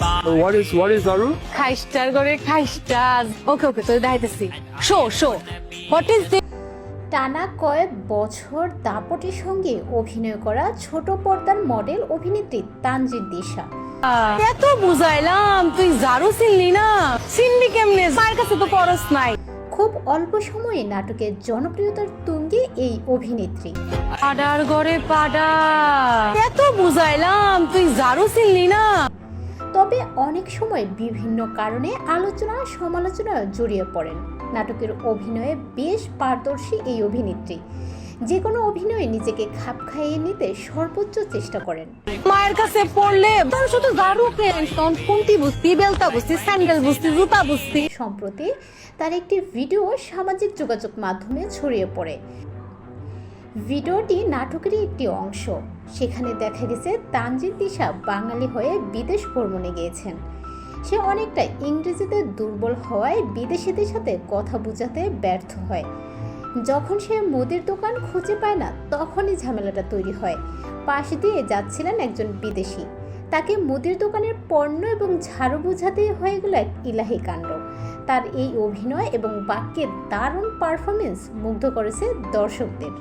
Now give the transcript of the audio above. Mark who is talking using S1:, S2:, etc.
S1: What is Aru?
S2: খাইস্টার করে খাইস্টার। ওকে তো দেখাইতেছি। Show what is this?
S3: টানা কয়েক বছর দাপটের সঙ্গে অভিনয় করা ছোট পর্দার মডেল অভিনেত্রী তানজিদ দিশা
S2: এত বুঝাইলাম, তুই জারু চিনলি না? চিনলি কেমনে? মায়ের কাছে তো পরশ নাই।
S3: খুব অল্প সময়ে নাটকের জনপ্রিয়তার তুঙ্গে এই অভিনেত্রী।
S2: পাডার ঘরে পাডা, এত বুঝাইলাম, তুই জারু চিনলি না?
S3: তবে অনেক সময় বিভিন্ন কারণে আলোচনা সমালোচনা জড়িয়ে পড়েন। নাটকের অভিনয়ে বেশ পারদর্শী এই অভিনেত্রী যে কোনো অভিনয়ে নিজেকে খাপ খাইয়ে নিতে সর্বোচ্চ চেষ্টা করেন।
S2: মায়ের কাছে পড়লে তোর শুধু জারু কেন, কোনটি বুঝতি, বেলতা বুঝতি, স্যান্ডেল বুঝতি, জুতা বুঝতি।
S3: সম্প্রতি তার একটি ভিডিও সামাজিক যোগাযোগ মাধ্যমে ছড়িয়ে পড়ে। ভিডিওটি নাটকেরই একটি অংশ। সেখানে দেখা গেছে তানজিদ দিশা বাঙালি হয়ে বিদেশ ভ্রমণে গিয়েছেন। সে অনেকটা ইংরেজিতে দুর্বল হওয়ায় বিদেশিদের সাথে কথা বোঝাতে ব্যর্থ হয়। যখন সে মুদির দোকান খুঁজে পায় না, তখনই ঝামেলাটা তৈরি হয়। পাশ দিয়ে যাচ্ছিলেন একজন বিদেশি, তাকে মুদির দোকানের পণ্য এবং ঝাড়ু বোঝাতে হয়ে গেল এক ইলাহি কাণ্ড। তার এই অভিনয় এবং বাক্যের দারুণ পারফরমেন্স মুগ্ধ করেছে দর্শকদের।